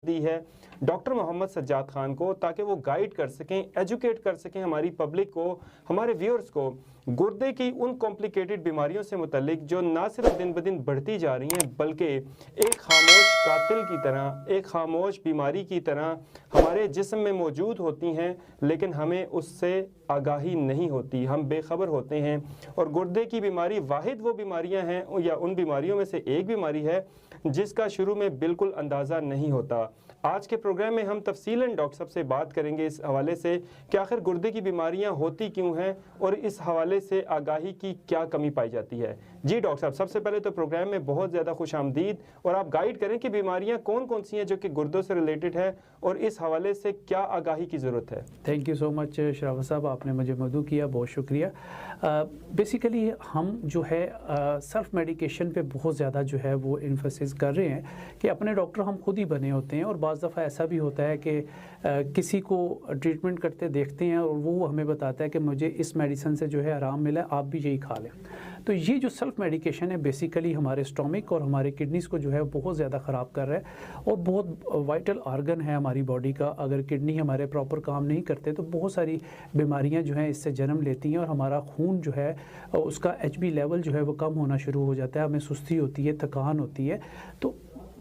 दी है डॉक्टर मोहम्मद सज्जाद खान को, ताकि वो गाइड कर सकें, एजुकेट कर सकें हमारी पब्लिक को, हमारे व्यूअर्स को गुर्दे की उन कॉम्प्लिकेटेड बीमारियों से मुतल्लिक जो ना सिर्फ दिन ब दिन बढ़ती जा रही हैं बल्कि एक खामोश कातिल की तरह, एक खामोश बीमारी की तरह हमारे जिस्म में मौजूद होती हैं, लेकिन हमें उससे आगाही नहीं होती, हम बेखबर होते हैं। और गुर्दे की बीमारी वाहिद वो बीमारियां हैं या उन बीमारियों में से एक बीमारी है जिसका शुरू में बिल्कुल अंदाज़ा नहीं होता। आज के प्रोग्राम में हम तफसीलन डॉक्टर साहब से बात करेंगे इस हवाले से कि आखिर गुर्दे की बीमारियां होती क्यों हैं और इस हवाले से आगाही की क्या कमी पाई जाती है। जी डॉक्टर साहब, सबसे पहले तो प्रोग्राम में बहुत ज़्यादा खुशामदीद, और आप गाइड करें कि बीमारियां कौन कौन सी हैं जो कि गुर्दों से रिलेटेड है और इस हवाले से क्या आगाही की ज़रूरत है। थैंक यू सो मच शराफत साहब, आपने मुझे मदऊ किया, बहुत शुक्रिया। बेसिकली हम जो है सेल्फ मेडिकेशन पे बहुत ज़्यादा जो है वो इन्फोसिस कर रहे हैं कि अपने डॉक्टर हम खुद ही बने होते हैं, और बाज़ दफ़ा ऐसा भी होता है कि किसी को ट्रीटमेंट करते देखते हैं और वो हमें बताता है कि मुझे इस मेडिसिन से जो है आराम मिला है, आप भी यही खा लें। तो ये जो सेल्फ मेडिकेशन है बेसिकली हमारे स्टोमिक और हमारे किडनीज़ को जो है बहुत ज़्यादा ख़राब कर रहा है, और बहुत वाइटल आर्गन है हमारी बॉडी का। अगर किडनी हमारे प्रॉपर काम नहीं करते तो बहुत सारी बीमारियां जो हैं इससे जन्म लेती हैं, और हमारा खून जो है उसका HB लेवल जो है वो कम होना शुरू हो जाता है, हमें सुस्ती होती है, थकान होती है। तो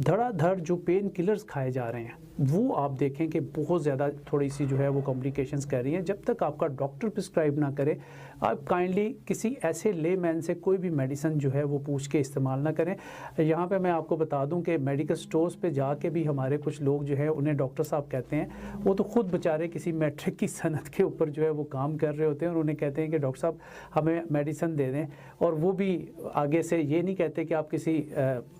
धड़ाधड़ जो पेन किलर्स खाए जा रहे हैं वो आप देखें कि बहुत ज़्यादा थोड़ी सी जो है वो कॉम्प्लिकेशंस कर रही हैं। जब तक आपका डॉक्टर प्रिस्क्राइब ना करे, आप काइंडली किसी ऐसे लेमैन से कोई भी मेडिसिन जो है वो पूछ के इस्तेमाल ना करें। यहाँ पे मैं आपको बता दूं कि मेडिकल स्टोर्स पे जाके भी हमारे कुछ लोग जो है उन्हें डॉक्टर साहब कहते हैं, वो तो ख़ुद बेचारे किसी मैट्रिक की सनत के ऊपर जो है वो काम कर रहे होते हैं, और उन्हें कहते हैं कि डॉक्टर साहब हमें मेडिसिन दे दें, और वो भी आगे से ये नहीं कहते कि आप किसी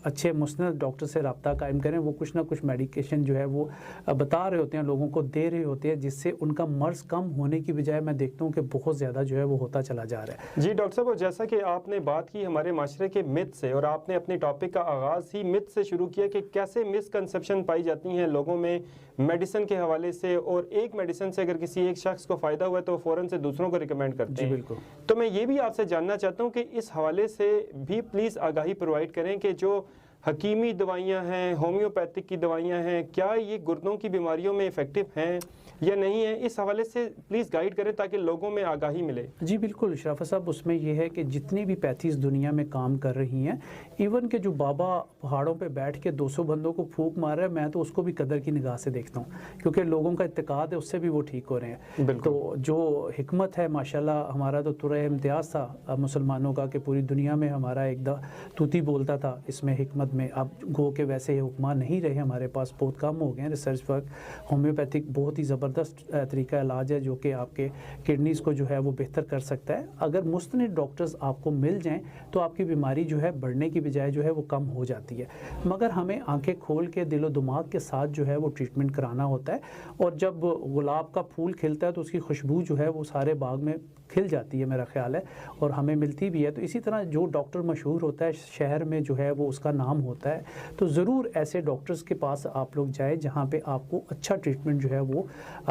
अच्छे मुस्नद डॉक्टर से रब्ता कायम करें। वो कुछ ना कुछ मेडिकेशन जो है वो बता रहे होते हैं, लोगों को दे रहे होते हैं, जिससे उनका मर्ज़ कम होने की बजाय मैं देखता हूँ कि बहुत ज़्यादा जो है वो होता चला जा रहा है। जी डॉक्टर साहब, और जैसा कि आपने बात की हमारे माशरे के मिथ से, और आपने अपने टॉपिक का आगाज़ ही मिथ से शुरू किया कि कैसे मिसकंसेप्शन पाई जाती हैं लोगों में मेडिसिन के हवाले से, और एक मेडिसिन से अगर किसी एक शख्स को फ़ायदा हुआ तो फ़ौरन से दूसरों को रिकमेंड करते हैं। बिल्कुल। तो मैं ये भी आपसे जानना चाहता हूँ कि इस हवाले से भी प्लीज़ आगाही प्रोवाइड करें कि जो हकीमी दवाइयाँ हैं, होम्योपैथिक की दवाइयाँ हैं, क्या ये गुर्दों की बीमारियों में इफ़ेक्टिव हैं या नहीं है, इस हवाले से प्लीज़ गाइड करें ताकि लोगों में आगाही मिले। जी बिल्कुल शराफत साहब, उसमें यह है कि जितनी भी पैथीज़ दुनिया में काम कर रही हैं, इवन के जो बाबा पहाड़ों पे बैठ के 200 बंदों को फूंक मार रहा है, मैं तो उसको भी कदर की निगाह से देखता हूँ, क्योंकि लोगों का इत्तेकाद है उससे भी वो ठीक हो रहे हैं। तो जो हिकमत है माशाल्लाह, हमारा तो तुरे इम्तियाज़ था मुसलमानों का कि पूरी दुनिया में हमारा एक तूती बोलता था इसमें हिकमत में। अब गो के वैसे हुक्मा नहीं रहे हमारे पास, बहुत कम हो गए हैं। रिसर्च वर्क होम्योपैथिक बहुत ही ज़बरदस्त तरीका इलाज है जो कि आपके किडनीज़ को जो है वो बेहतर कर सकता है। अगर मुस्तनिद डॉक्टर्स आपको मिल जाएं तो आपकी बीमारी जो है बढ़ने की बजाय जो है वो कम हो जाती है, मगर हमें आंखें खोल के दिलो दिमाग के साथ जो है वो ट्रीटमेंट कराना होता है। और जब गुलाब का फूल खिलता है तो उसकी खुशबू जो है वो सारे बाग में खिल जाती है, मेरा ख्याल है, और हमें मिलती भी है। तो इसी तरह जो डॉक्टर मशहूर होता है शहर में जो है वो उसका नाम होता है, तो ज़रूर ऐसे डॉक्टर्स के पास आप लोग जाएं जहाँ पे आपको अच्छा ट्रीटमेंट जो है वो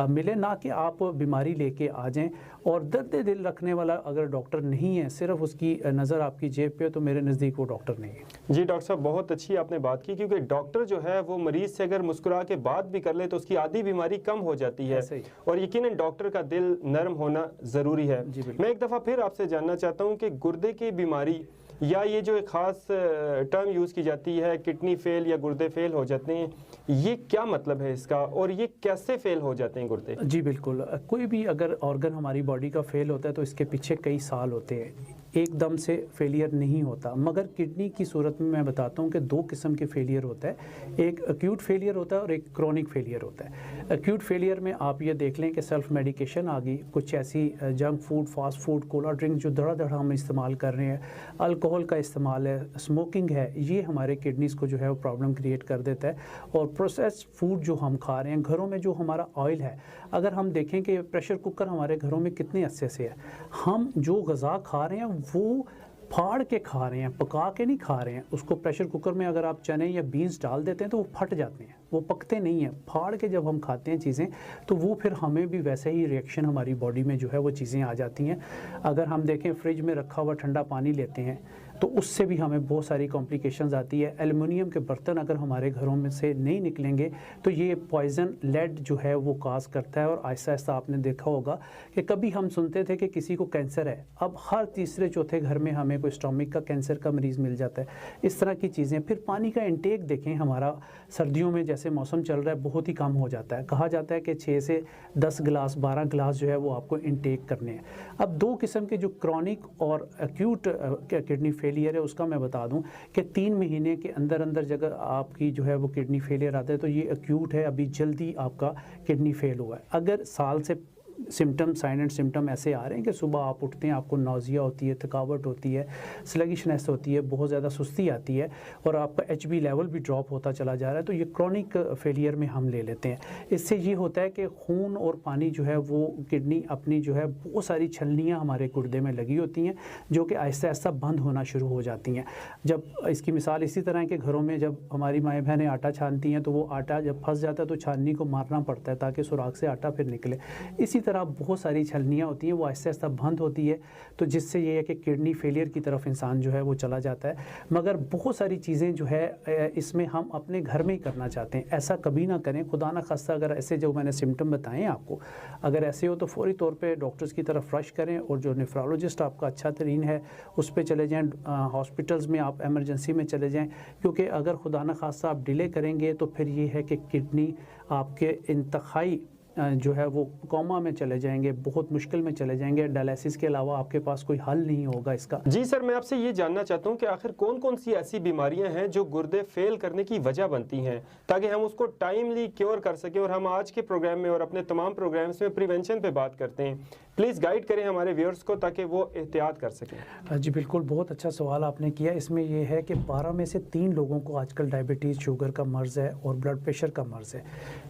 मिले, ना कि आप बीमारी लेके आ जाएं। और दर्द दिल रखने वाला अगर डॉक्टर नहीं है, सिर्फ उसकी नज़र आपकी जेब पे, तो मेरे नज़दीक वो डॉक्टर नहीं है। जी डॉक्टर साहब, बहुत अच्छी आपने बात की, क्योंकि डॉक्टर जो है वो मरीज़ से अगर मुस्कुरा के बात भी कर ले तो उसकी आधी बीमारी कम हो जाती है, और यकीनन डॉक्टर का दिल नरम होना ज़रूरी है। मैं एक दफ़ा फिर आपसे जानना चाहता हूँ कि गुर्दे की बीमारी, या ये जो एक ख़ास टर्म यूज़ की जाती है किडनी फेल या गुर्दे फेल हो जाते हैं, ये क्या मतलब है इसका, और ये कैसे फेल हो जाते हैं गुर्दे? जी बिल्कुल, कोई भी अगर ऑर्गन हमारी बॉडी का फेल होता है तो इसके पीछे कई साल होते हैं, एकदम से फेलियर नहीं होता। मगर किडनी की सूरत में मैं बताता हूँ कि दो किस्म के फेलियर होता है, एक एक्यूट फेलियर होता है और एक क्रॉनिक फेलियर होता है। एक्यूट फेलियर में आप ये देख लें कि सेल्फ मेडिकेशन आ गई, कुछ ऐसी junk food, fast food, Cola drink जो धड़ा हम इस्तेमाल कर रहे हैं, अल्कोहल का इस्तेमाल है, स्मोकिंग है, ये हमारे किडनीज़ को जो है वो प्रॉब्लम क्रिएट कर देता है। और प्रोसेस्ड फूड जो हम खा रहे हैं, घरों में जो हमारा ऑयल है, अगर हम देखें कि प्रेशर कुकर हमारे घरों में कितने अच्छे से है, हम जो ग़िज़ा खा रहे हैं वो फाड़ के खा रहे हैं, पका के नहीं खा रहे हैं। उसको प्रेशर कुकर में अगर आप चने या बीन्स डाल देते हैं तो वो फट जाते हैं, वो पकते नहीं हैं। फाड़ के जब हम खाते हैं चीज़ें तो वो फिर हमें भी वैसे ही रिएक्शन हमारी बॉडी में जो है वो चीज़ें आ जाती हैं। अगर हम देखें फ्रिज में रखा हुआ ठंडा पानी लेते हैं, तो उससे भी हमें बहुत सारी कॉम्प्लिकेशंस आती है। एल्युमिनियम के बर्तन अगर हमारे घरों में से नहीं निकलेंगे तो ये पॉइजन लेड जो है वो काज करता है, और आहिस्ता आहिस्ता आपने देखा होगा कि कभी हम सुनते थे कि किसी को कैंसर है, अब हर तीसरे चौथे घर में हमें कोई स्टोमिक का कैंसर का मरीज़ मिल जाता है। इस तरह की चीज़ें। फिर पानी का इंटेक देखें, हमारा सर्दियों में जैसे मौसम चल रहा है बहुत ही कम हो जाता है। कहा जाता है कि 6 से 10 गिलास 12 गिलास जो है वो आपको इंटेक करने हैं। अब दो किस्म के जो क्रॉनिक और एक्यूट किडनी फेलियर है उसका मैं बता दूं कि 3 महीने के अंदर अंदर जगह आपकी जो है वो किडनी फेलियर आता है तो ये एक्यूट है, अभी जल्दी आपका किडनी फेल हुआ है। अगर साल से सिम्टम, साइन एंड सिम्टम ऐसे आ रहे हैं कि सुबह आप उठते हैं आपको नौजिया होती है, थकावट होती है, स्लगिशनेस होती है, बहुत ज़्यादा सुस्ती आती है और आपका HB लेवल भी ड्रॉप होता चला जा रहा है, तो ये क्रॉनिक फेलियर में हम ले लेते हैं। इससे ये होता है कि खून और पानी जो है वो किडनी अपनी जो है बहुत सारी छलनियाँ हमारे गुर्दे में लगी होती हैं जो कि आहिस्ता आहिस्ता बंद होना शुरू हो जाती हैं। जब इसकी मिसाल इसी तरह है कि घरों में जब हमारी माएँ बहनें आटा छानती हैं तो वो आटा जब फंस जाता है तो छाननी को मारना पड़ता है ताकि सुराख से आटा फिर निकले। इसी तरह बहुत सारी छलनियाँ होती हैं वो आहिस्ता आहिस्ता बंद होती है, तो जिससे ये है कि किडनी फेलियर की तरफ इंसान जो है वो चला जाता है। मगर बहुत सारी चीज़ें जो है इसमें हम अपने घर में ही करना चाहते हैं। ऐसा कभी ना करें, खुदा न खास्ता अगर ऐसे जो मैंने सिम्टम बताएं आपको, अगर ऐसे हो तो फौरी तौर पे डॉक्टर्स की तरफ रश करें और जो नेफ्रोलॉजिस्ट आपका अच्छा तरीन है उस पर चले जाएँ। हॉस्पिटल्स में आप एमरजेंसी में चले जाएँ, क्योंकि अगर खुदा न खास्ता आप डिले करेंगे तो फिर ये है कि किडनी आपके इंतहाई जो है वो कोमा में चले जाएंगे, बहुत मुश्किल में चले जाएंगे। डायलिसिस के अलावा आपके पास कोई हल नहीं होगा इसका। जी सर, मैं आपसे ये जानना चाहता हूँ कि आखिर कौन कौन सी ऐसी बीमारियां हैं जो गुर्दे फेल करने की वजह बनती हैं, ताकि हम उसको टाइमली क्योर कर सकें। और हम आज के प्रोग्राम में और अपने तमाम प्रोग्राम्स में प्रिवेंशन पे बात करते हैं। प्लीज़ गाइड करें हमारे व्यूअर्स को ताकि वो एहतियात कर सकें। जी बिल्कुल, बहुत अच्छा सवाल आपने किया। इसमें यह है कि 12 में से 3 लोगों को आजकल डायबिटीज़, शुगर का मर्ज़ है और ब्लड प्रेशर का मर्ज़ है।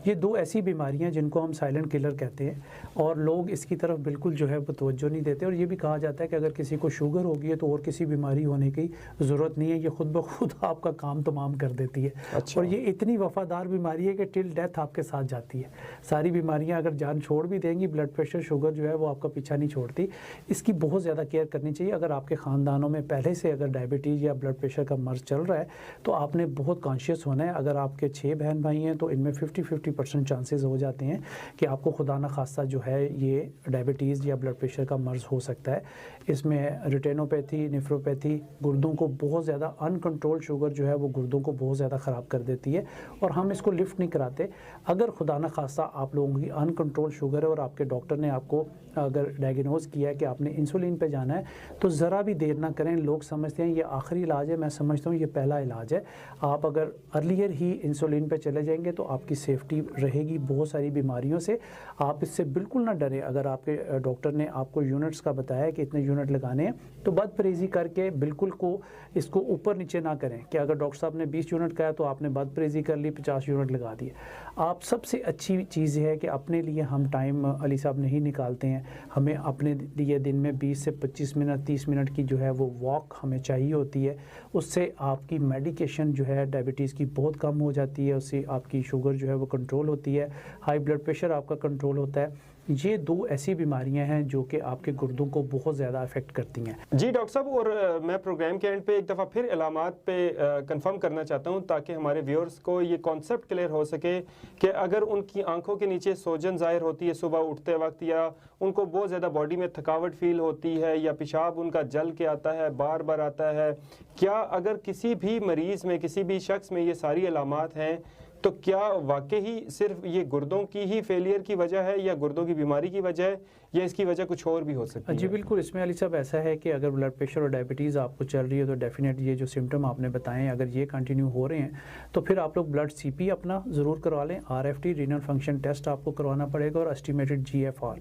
ये 2 ऐसी बीमारियां जिनको हम साइलेंट किलर कहते हैं और लोग इसकी तरफ बिल्कुल जो है वो तवज्जो नहीं देते। और ये भी कहा जाता है कि अगर किसी को शुगर होगी है तो और किसी बीमारी होने की ज़रूरत नहीं है, ये खुद ब खुद आपका काम तमाम कर देती है। अच्छा। और ये इतनी वफ़ादार बीमारी है कि टिल डेथ आपके साथ जाती है। सारी बीमारियाँ अगर जान छोड़ भी देंगी, ब्लड प्रेशर, शुगर जो है वो आपका पीछा नहीं छोड़ती। इसकी बहुत ज़्यादा केयर करनी चाहिए। अगर आपके ख़ानदानों में पहले से अगर डायबिटीज़ या ब्लड प्रेशर का मर्ज़ चल रहा है तो आपने बहुत कॉन्शियस होना है। अगर आपके 6 बहन भाई हैं तो इनमें 50% चांसेस हो जाते हैं कि आपको खुदा न खास्ता जो है ये डायबिटीज़ या ब्लड प्रेशर का मर्ज़ हो सकता है। इसमें रेटिनोपैथी, नेफ्रोपैथी, गुर्दों को बहुत ज़्यादा अनकंट्रोल शुगर जो है वो गुर्दों को बहुत ज़्यादा ख़राब कर देती है और हम इसको लिफ्ट नहीं कराते। अगर खुदा न खास्ता आप लोगों की अनकंट्रोल शुगर है और आपके डॉक्टर ने आपको अगर डायग्नोज किया है कि आपने इंसुलिन पे जाना है तो ज़रा भी देर ना करें। लोग समझते हैं ये आखिरी इलाज है, मैं समझता हूँ ये पहला इलाज है। आप अगर अर्लियर ही इंसुलिन पे चले जाएंगे तो आपकी सेफ्टी रहेगी बहुत सारी बीमारियों से। आप इससे बिल्कुल ना डरें। अगर आपके डॉक्टर ने आपको यूनिट्स का बताया है कि इतने यूनिट लगाने हैं तो बदपरहेज़ी करके बिल्कुल को इसको ऊपर नीचे ना करें कि अगर डॉक्टर साहब ने 20 यूनिट कहा तो आपने बदपरहेज़ी कर ली, 50 यूनिट लगा दिए। आप सबसे अच्छी चीज़ है कि अपने लिए हम टाइम अली साहब नहीं निकालते हैं। हमें अपने लिए दिन में 20 से 25 मिनट, 30 मिनट की जो है वो वॉक हमें चाहिए होती है। उससे आपकी मेडिकेशन जो है डायबिटीज़ की बहुत कम हो जाती है, उससे आपकी शुगर जो है वो कंट्रोल होती है, हाई ब्लड प्रेशर आपका कंट्रोल होता है। ये 2 ऐसी बीमारियां हैं जो कि आपके गुर्दों को बहुत ज़्यादा अफेक्ट करती हैं। जी डॉक्टर साहब, और मैं प्रोग्राम के एंड पे एक दफ़ा फिर इलामात पे कंफर्म करना चाहता हूँ ताकि हमारे व्यूअर्स को ये कॉन्सेप्ट क्लियर हो सके कि अगर उनकी आंखों के नीचे सोजन ज़ाहिर होती है सुबह उठते वक्त, या उनको बहुत ज़्यादा बॉडी में थकावट फील होती है, या पेशाब उनका जल के आता है, बार बार आता है, क्या अगर किसी भी मरीज़ में, किसी भी शख्स में ये सारी अलामात हैं तो क्या वाकई ही सिर्फ ये गुर्दों की ही फेलियर की वजह है या गुर्दों की बीमारी की वजह है, या इसकी वजह कुछ और भी हो सकती है? जी बिल्कुल, इसमें अली साहब ऐसा है कि अगर ब्लड प्रेशर और डायबिटीज़ आपको चल रही है तो डेफिनेट ये जो सिम्टम आपने बताए हैं अगर ये कंटिन्यू हो रहे हैं तो फिर आप लोग ब्लड CP अपना ज़रूर करवा लें। RFT रीनल फंक्शन टेस्ट आपको करवाना पड़ेगा और एस्टिमेटेड GFR,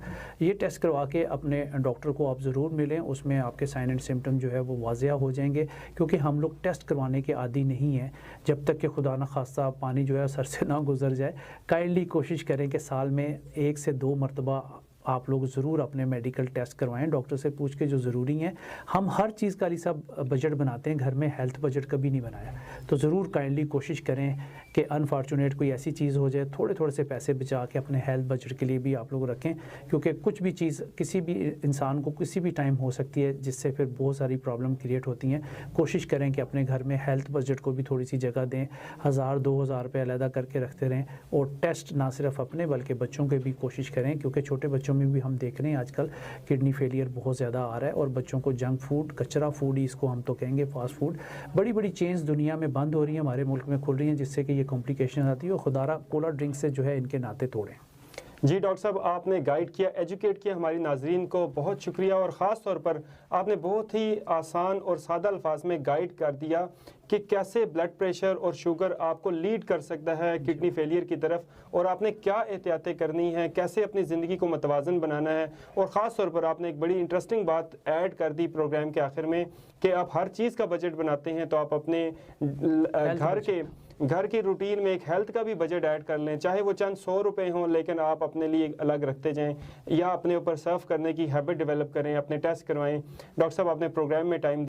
ये टेस्ट करवा के अपने डॉक्टर को आप ज़रूर मिलें। उसमें आपके साइन एंड सिम्टम जो है वो वाज़िया हो जाएंगे, क्योंकि हम लोग टेस्ट करवाने के आदी नहीं हैं जब तक कि खुदा न खास्ता पानी जो है सर से ना गुजर जाए। काइंडली कोशिश करें कि साल में 1 से 2 मरतबा आप लोग ज़रूर अपने मेडिकल टेस्ट करवाएं, डॉक्टर से पूछ के जो ज़रूरी हैं। हम हर चीज़ का सब बजट बनाते हैं, घर में हेल्थ बजट कभी नहीं बनाया। तो ज़रूर काइंडली कोशिश करें कि अनफॉर्चुनेट कोई ऐसी चीज़ हो जाए, थोड़े थोड़े से पैसे बचा के अपने हेल्थ बजट के लिए भी आप लोग रखें, क्योंकि कुछ भी चीज़ किसी भी इंसान को किसी भी टाइम हो सकती है, जिससे फिर बहुत सारी प्रॉब्लम क्रिएट होती हैं। कोशिश करें कि अपने घर में हेल्थ बजट को भी थोड़ी सी जगह दें, 1000-2000 रुपये अलहदा करके रखते रहें। और टेस्ट ना सिर्फ अपने बल्कि बच्चों के भी कोशिश करें, क्योंकि छोटे बच्चों में भी हम देख रहे हैं आजकल किडनी फेलियर बहुत ज़्यादा आ रहा है। और बच्चों को जंक फूड, कचरा फूड ही इसको हम तो कहेंगे, फास्ट फूड, बड़ी बड़ी चेन्स दुनिया में बंद हो रही हैं, हमारे मुल्क में खुल रही हैं, जिससे कि ये कॉम्प्लिकेशन आती है। और खुदारा कोला ड्रिंक से जो है इनके नाते तोड़ें। जी डॉक्टर साहब, आपने गाइड किया, एजुकेट किया हमारी नाजरीन को, बहुत शुक्रिया। और ख़ास तौर पर आपने बहुत ही आसान और सादा अल्फाज में गाइड कर दिया कि कैसे ब्लड प्रेशर और शुगर आपको लीड कर सकता है किडनी फेलियर की तरफ, और आपने क्या एहतियातें करनी है, कैसे अपनी ज़िंदगी को मतवाज़न बनाना है। और ख़ास तौर पर आपने एक बड़ी इंटरेस्टिंग बात ऐड कर दी प्रोग्राम के आखिर में कि आप हर चीज़ का बजट बनाते हैं, तो आप अपने घर की रूटीन में एक हेल्थ का भी बजट ऐड कर लें, चाहे वो चंद 100 रुपये हों, लेकिन आप अपने लिए अलग रखते जाएं, या अपने ऊपर सर्व करने की हैबिट डेवलप करें, अपने टेस्ट करवाएं। डॉक्टर साहब, आपने प्रोग्राम में टाइम